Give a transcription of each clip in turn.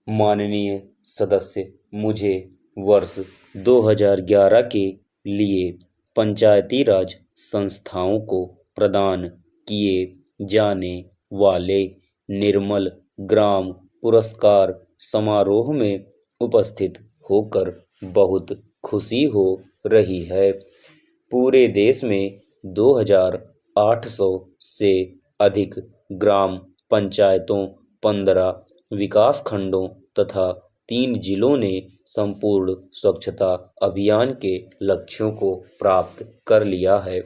माननीय सदस्य, मुझे वर्ष 2011 के लिए पंचायती राज संस्थाओं को प्रदान किए जाने वाले निर्मल ग्राम पुरस्कार समारोह में उपस्थित होकर बहुत खुशी हो रही है। पूरे देश में 2,800 से अधिक ग्राम पंचायतों, 15 विकास खंडों तथा 3 जिलों ने संपूर्ण स्वच्छता अभियान के लक्ष्यों को प्राप्त कर लिया है।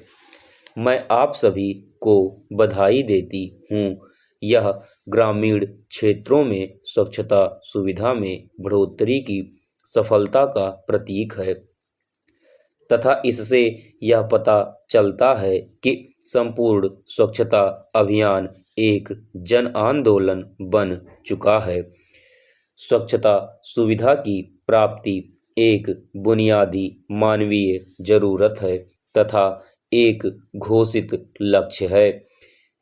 मैं आप सभी को बधाई देती हूँ। यह ग्रामीण क्षेत्रों में स्वच्छता सुविधा में बढ़ोतरी की सफलता का प्रतीक है तथा इससे यह पता चलता है कि संपूर्ण स्वच्छता अभियान एक जन आंदोलन बन चुका है। स्वच्छता सुविधा की प्राप्ति एक बुनियादी मानवीय जरूरत है तथा एक घोषित लक्ष्य है।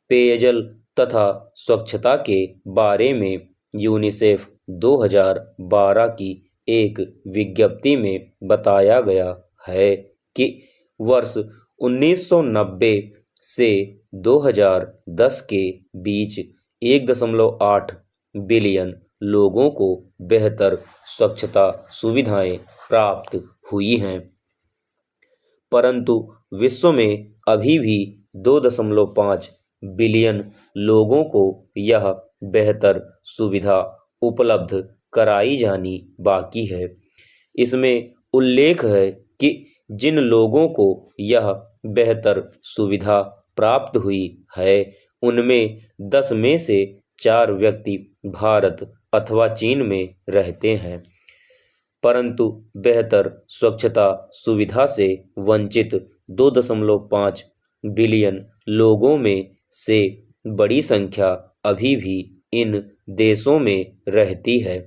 पेयजल तथा स्वच्छता के बारे में यूनिसेफ 2012 की एक विज्ञप्ति में बताया गया है कि वर्ष 1990 से 2010 के बीच 1.8 बिलियन लोगों को बेहतर स्वच्छता सुविधाएं प्राप्त हुई हैं, परंतु विश्व में अभी भी 2.5 बिलियन लोगों को यह बेहतर सुविधा उपलब्ध कराई जानी बाकी है। इसमें उल्लेख है कि जिन लोगों को यह बेहतर सुविधा प्राप्त हुई है, उनमें 10 में से 4 व्यक्ति भारत अथवा चीन में रहते हैं, परंतु बेहतर स्वच्छता सुविधा से वंचित 2.5 बिलियन लोगों में से बड़ी संख्या अभी भी इन देशों में रहती है।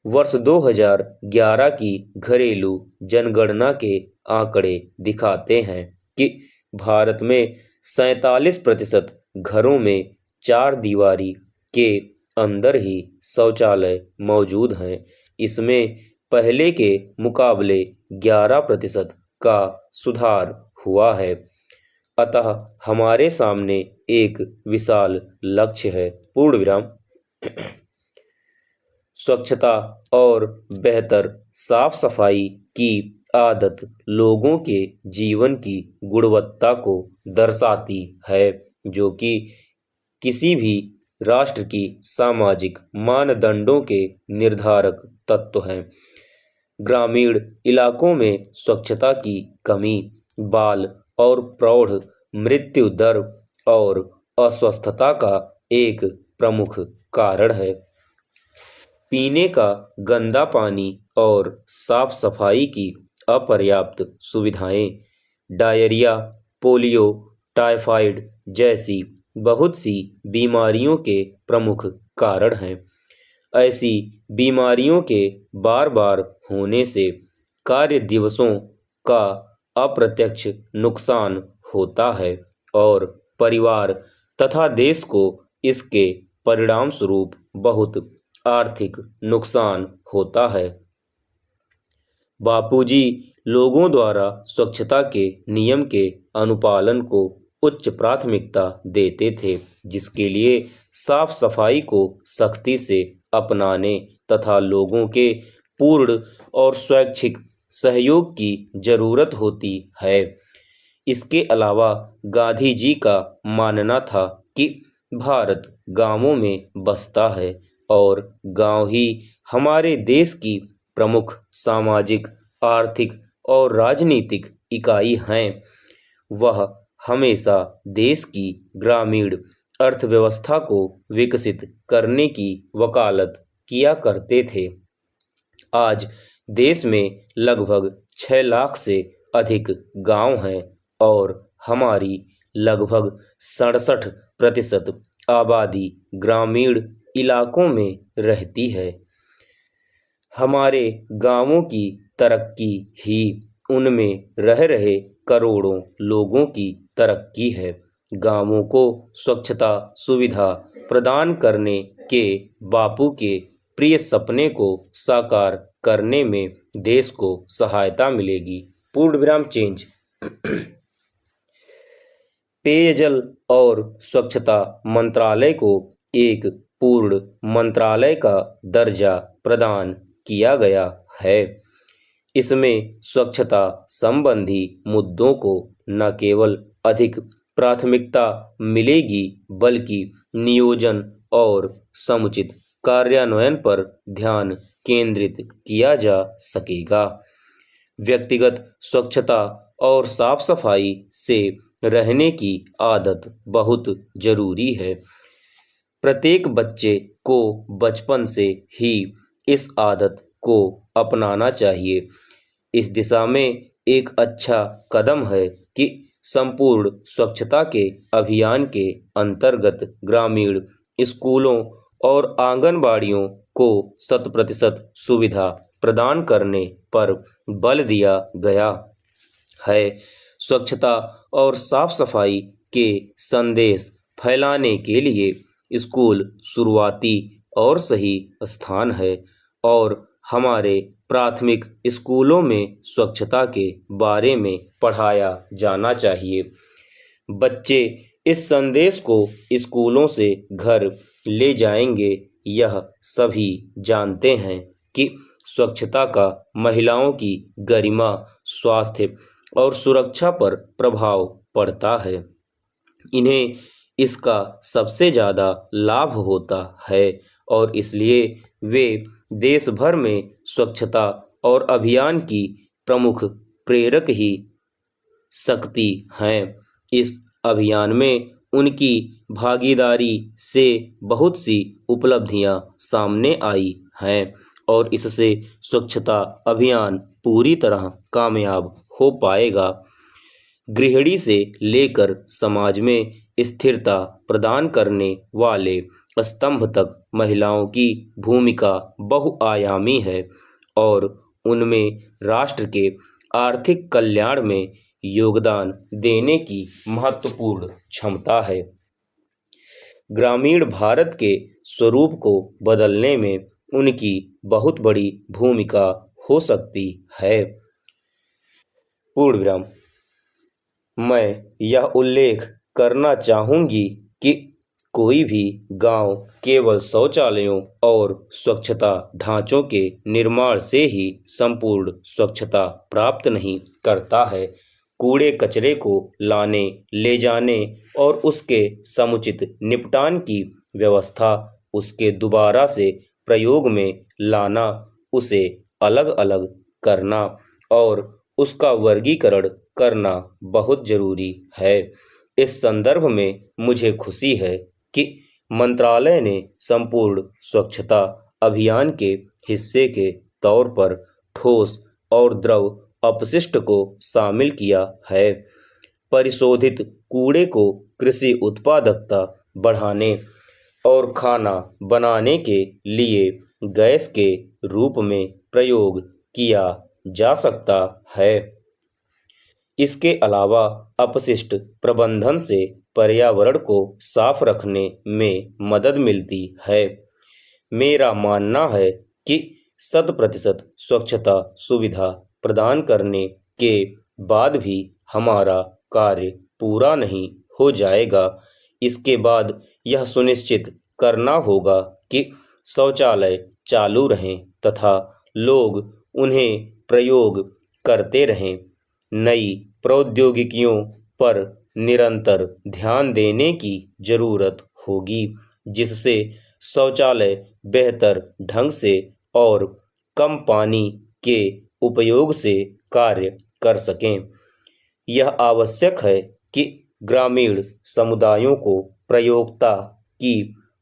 वर्ष 2011 की घरेलू जनगणना के आंकड़े दिखाते हैं कि भारत में 47% घरों में 4 दीवारी के अंदर ही शौचालय मौजूद हैं। इसमें पहले के मुकाबले 11% का सुधार हुआ है। अतः हमारे सामने एक विशाल लक्ष्य है। पूर्ण विराम। स्वच्छता और बेहतर साफ सफाई की आदत लोगों के जीवन की गुणवत्ता को दर्शाती है, जो कि किसी भी राष्ट्र की सामाजिक मानदंडों के निर्धारक तत्व हैं। ग्रामीण इलाकों में स्वच्छता की कमी बाल और प्रौढ़ मृत्यु दर और अस्वस्थता का एक प्रमुख कारण है। पीने का गंदा पानी और साफ सफाई की अपर्याप्त सुविधाएं डायरिया, पोलियो, टाइफाइड जैसी बहुत सी बीमारियों के प्रमुख कारण हैं। ऐसी बीमारियों के बार बार होने से कार्य दिवसों का अप्रत्यक्ष नुकसान होता है और परिवार तथा देश को इसके परिणाम स्वरूप बहुत आर्थिक नुकसान होता है। बापूजी लोगों द्वारा स्वच्छता के नियम के अनुपालन को उच्च प्राथमिकता देते थे, जिसके लिए साफ सफाई को सख्ती से अपनाने तथा लोगों के पूर्ण और स्वैच्छिक सहयोग की जरूरत होती है। इसके अलावा गांधी जी का मानना था कि भारत गांवों में बसता है और गांव ही हमारे देश की प्रमुख सामाजिक, आर्थिक और राजनीतिक इकाई हैं। वह हमेशा देश की ग्रामीण अर्थव्यवस्था को विकसित करने की वकालत किया करते थे। आज देश में लगभग 6 लाख से अधिक गांव हैं और हमारी लगभग 67% आबादी ग्रामीण इलाकों में रहती है। हमारे गांवों की तरक्की ही उनमें रह रहे करोड़ों लोगों की तरक्की है। गांवों को स्वच्छता सुविधा प्रदान करने के बापू के प्रिय सपने को साकार करने में देश को सहायता मिलेगी। पूर्ण विराम चेंज। पेयजल और स्वच्छता मंत्रालय को एक पूर्ण मंत्रालय का दर्जा प्रदान किया गया है। इसमें स्वच्छता संबंधी मुद्दों को न केवल अधिक प्राथमिकता मिलेगी बल्कि नियोजन और समुचित कार्यान्वयन पर ध्यान केंद्रित किया जा सकेगा। व्यक्तिगत स्वच्छता और साफ सफाई से रहने की आदत बहुत जरूरी है। प्रत्येक बच्चे को बचपन से ही इस आदत को अपनाना चाहिए। इस दिशा में एक अच्छा कदम है कि संपूर्ण स्वच्छता के अभियान के अंतर्गत ग्रामीण स्कूलों और आंगनबाड़ियों को 100% सुविधा प्रदान करने पर बल दिया गया है। स्वच्छता और साफ सफाई के संदेश फैलाने के लिए स्कूल शुरुआती और सही स्थान है और हमारे प्राथमिक स्कूलों में स्वच्छता के बारे में पढ़ाया जाना चाहिए। बच्चे इस संदेश को स्कूलों से घर ले जाएंगे। यह सभी जानते हैं कि स्वच्छता का महिलाओं की गरिमा, स्वास्थ्य और सुरक्षा पर प्रभाव पड़ता है। इन्हें इसका सबसे ज़्यादा लाभ होता है और इसलिए वे देश भर में स्वच्छता और अभियान की प्रमुख प्रेरक ही शक्ति हैं। इस अभियान में उनकी भागीदारी से बहुत सी उपलब्धियां सामने आई हैं और इससे स्वच्छता अभियान पूरी तरह कामयाब हो पाएगा। गृहिणी से लेकर समाज में स्थिरता प्रदान करने वाले स्तंभ तक महिलाओं की भूमिका बहुआयामी है और उनमें राष्ट्र के आर्थिक कल्याण में योगदान देने की महत्वपूर्ण क्षमता है। ग्रामीण भारत के स्वरूप को बदलने में उनकी बहुत बड़ी भूमिका हो सकती है। पूर्ण विराम। मैं यह उल्लेख करना चाहूँगी कि कोई भी गांव केवल शौचालयों और स्वच्छता ढांचों के निर्माण से ही संपूर्ण स्वच्छता प्राप्त नहीं करता है। कूड़े कचरे को लाने, ले जाने और उसके समुचित निपटान की व्यवस्था, उसके दोबारा से प्रयोग में लाना, उसे अलग अलग करना और उसका वर्गीकरण करना बहुत जरूरी है। इस संदर्भ में मुझे खुशी है कि मंत्रालय ने संपूर्ण स्वच्छता अभियान के हिस्से के तौर पर ठोस और द्रव अपशिष्ट को शामिल किया है। परिशोधित कूड़े को कृषि उत्पादकता बढ़ाने और खाना बनाने के लिए गैस के रूप में प्रयोग किया जा सकता है। इसके अलावा अपशिष्ट प्रबंधन से पर्यावरण को साफ रखने में मदद मिलती है। मेरा मानना है कि 100% स्वच्छता सुविधा प्रदान करने के बाद भी हमारा कार्य पूरा नहीं हो जाएगा। इसके बाद यह सुनिश्चित करना होगा कि शौचालय चालू रहें तथा लोग उन्हें प्रयोग करते रहें। नई प्रौद्योगिकियों पर निरंतर ध्यान देने की जरूरत होगी जिससे शौचालय बेहतर ढंग से और कम पानी के उपयोग से कार्य कर सकें। यह आवश्यक है कि ग्रामीण समुदायों को प्रयोक्ता की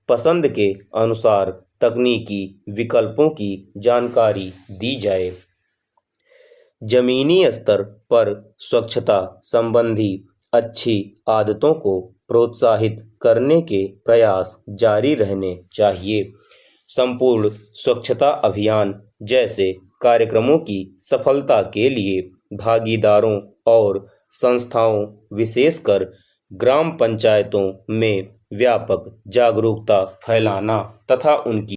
पसंद के अनुसार तकनीकी विकल्पों की जानकारी दी जाए। जमीनी स्तर पर स्वच्छता संबंधी अच्छी आदतों को प्रोत्साहित करने के प्रयास जारी रहने चाहिए। संपूर्ण स्वच्छता अभियान जैसे कार्यक्रमों की सफलता के लिए भागीदारों और संस्थाओं, विशेषकर ग्राम पंचायतों में व्यापक जागरूकता फैलाना तथा उनकी